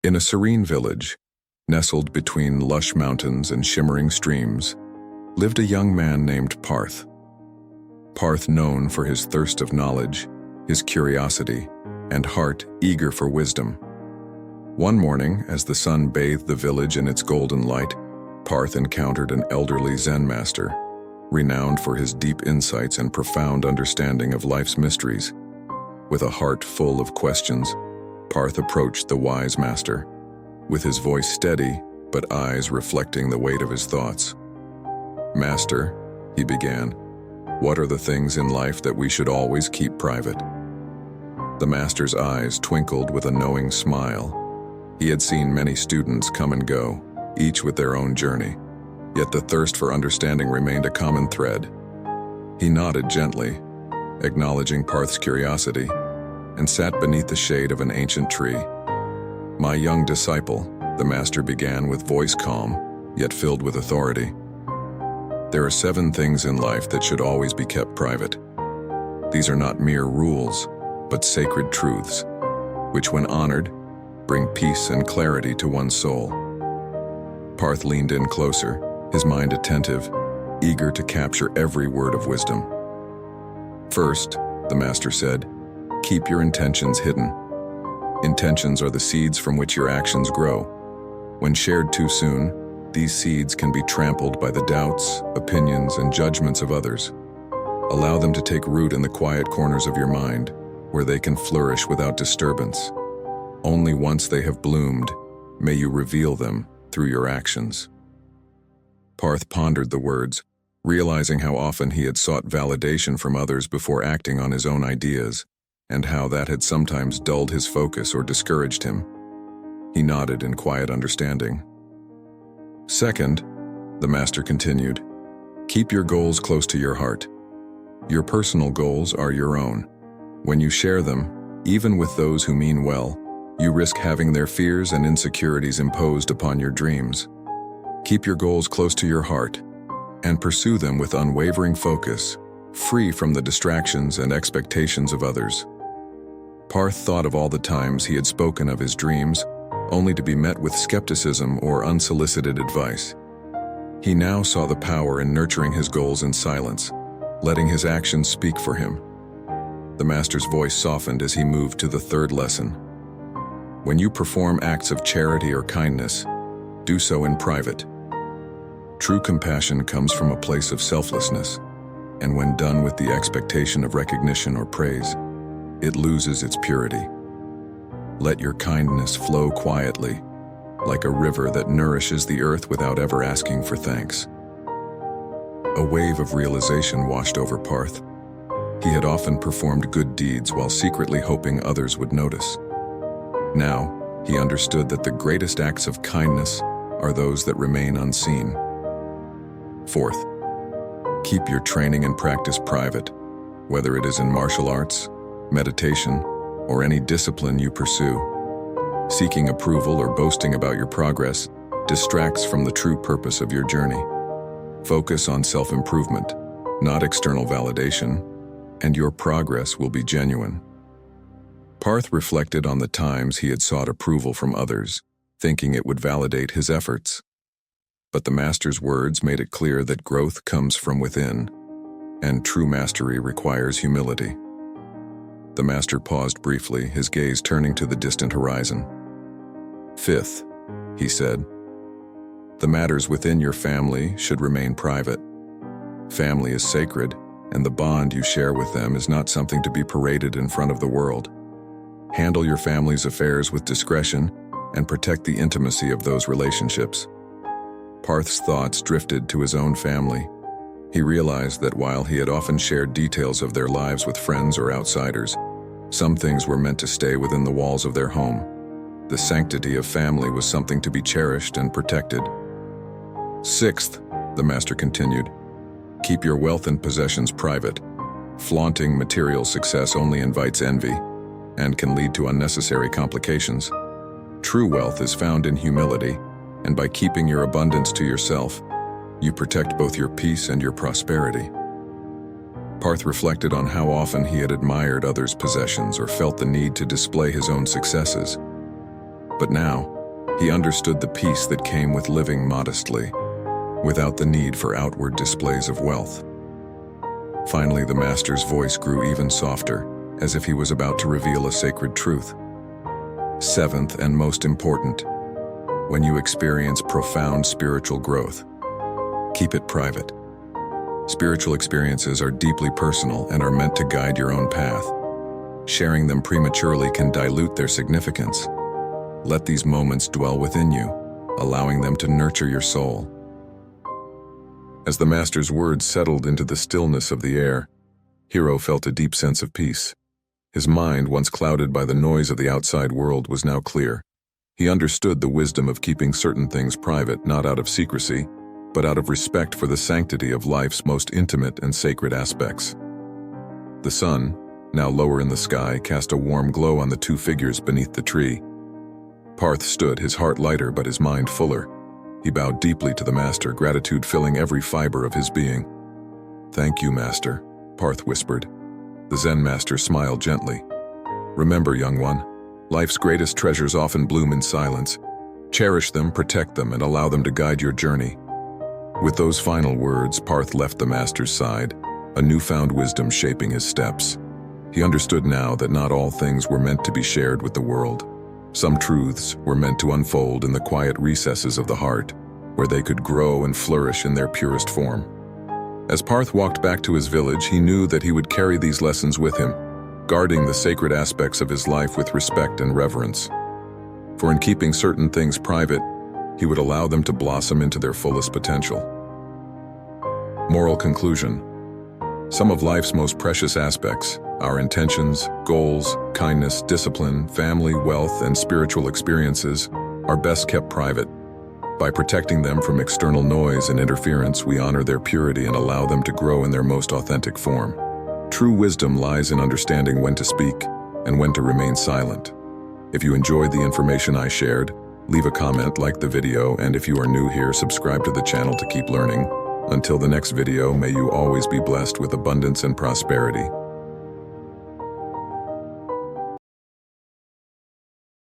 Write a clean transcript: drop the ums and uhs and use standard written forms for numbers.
In a serene village, nestled between lush mountains and shimmering streams, lived a young man named Parth. Parth, known for his thirst of knowledge, his curiosity, and heart eager for wisdom. One morning, as the sun bathed the village in its golden light, Parth encountered an elderly Zen master, renowned for his deep insights and profound understanding of life's mysteries. With a heart full of questions, Parth approached the wise master, with his voice steady but eyes reflecting the weight of his thoughts. "Master," he began, "what are the things in life that we should always keep private?" The master's eyes twinkled with a knowing smile. He had seen many students come and go, each with their own journey, yet the thirst for understanding remained a common thread. He nodded gently, acknowledging Parth's curiosity, and sat beneath the shade of an ancient tree. "My young disciple," the master began with voice calm, yet filled with authority. "There are 7 things in life that should always be kept private. These are not mere rules, but sacred truths, which when honored, bring peace and clarity to one's soul." Parth leaned in closer, his mind attentive, eager to capture every word of wisdom. "First," the master said, "keep your intentions hidden. Intentions are the seeds from which your actions grow. When shared too soon, these seeds can be trampled by the doubts, opinions, and judgments of others. Allow them to take root in the quiet corners of your mind, where they can flourish without disturbance. Only once they have bloomed, may you reveal them through your actions." Parth pondered the words, realizing how often he had sought validation from others before acting on his own ideas, and how that had sometimes dulled his focus or discouraged him. He nodded in quiet understanding. "Second," the master continued, "keep your goals close to your heart. Your personal goals are your own. When you share them, even with those who mean well, you risk having their fears and insecurities imposed upon your dreams. Keep your goals close to your heart, and pursue them with unwavering focus, free from the distractions and expectations of others." Parth thought of all the times he had spoken of his dreams, only to be met with skepticism or unsolicited advice. He now saw the power in nurturing his goals in silence, letting his actions speak for him. The master's voice softened as he moved to the third lesson. "When you perform acts of charity or kindness, do so in private. True compassion comes from a place of selflessness, and when done with the expectation of recognition or praise, it loses its purity. Let your kindness flow quietly, like a river that nourishes the earth without ever asking for thanks." A wave of realization washed over Parth. He had often performed good deeds while secretly hoping others would notice. Now, he understood that the greatest acts of kindness are those that remain unseen. Fourth, keep your training and practice private, whether it is in martial arts, meditation, or any discipline you pursue. Seeking approval or boasting about your progress distracts from the true purpose of your journey. Focus on self-improvement, not external validation, and your progress will be genuine. Parth reflected on the times he had sought approval from others, thinking it would validate his efforts. But the master's words made it clear that growth comes from within, and true mastery requires humility. The master paused briefly, his gaze turning to the distant horizon. "Fifth," he said, "the matters within your family should remain private. Family is sacred, and the bond you share with them is not something to be paraded in front of the world. Handle your family's affairs with discretion and protect the intimacy of those relationships." Parth's thoughts drifted to his own family. He realized that while he had often shared details of their lives with friends or outsiders, some things were meant to stay within the walls of their home. The sanctity of family was something to be cherished and protected. "Sixth," the master continued, "keep your wealth and possessions private. Flaunting material success only invites envy and can lead to unnecessary complications. True wealth is found in humility, and by keeping your abundance to yourself, you protect both your peace and your prosperity." Parth reflected on how often he had admired others' possessions or felt the need to display his own successes. But now, he understood the peace that came with living modestly, without the need for outward displays of wealth. Finally, the master's voice grew even softer, as if he was about to reveal a sacred truth. Seventh and most important, when you experience profound spiritual growth, keep it private. Spiritual experiences are deeply personal and are meant to guide your own path. Sharing them prematurely can dilute their significance. Let these moments dwell within you, allowing them to nurture your soul. As the master's words settled into the stillness of the air, Hiro felt a deep sense of peace. His mind, once clouded by the noise of the outside world, was now clear. He understood the wisdom of keeping certain things private, not out of secrecy, but out of respect for the sanctity of life's most intimate and sacred aspects. The sun, now lower in the sky, cast a warm glow on the two figures beneath the tree. Parth stood, his heart lighter but his mind fuller. He bowed deeply to the master, gratitude filling every fiber of his being. "Thank you, master," Parth whispered. The Zen master smiled gently. "Remember, young one, life's greatest treasures often bloom in silence. Cherish them, protect them, and allow them to guide your journey." With those final words, Parth left the master's side, a newfound wisdom shaping his steps. He understood now that not all things were meant to be shared with the world. Some truths were meant to unfold in the quiet recesses of the heart, where they could grow and flourish in their purest form. As Parth walked back to his village, he knew that he would carry these lessons with him, guarding the sacred aspects of his life with respect and reverence. For in keeping certain things private, he would allow them to blossom into their fullest potential. Moral conclusion: some of life's most precious aspects, our intentions, goals, kindness, discipline, family, wealth, and spiritual experiences, are best kept private. By protecting them from external noise and interference, we honor their purity and allow them to grow in their most authentic form. True wisdom lies in understanding when to speak and when to remain silent. If you enjoyed the information I shared, leave a comment, like the video, and if you are new here, subscribe to the channel to keep learning. Until the next video, may you always be blessed with abundance and prosperity.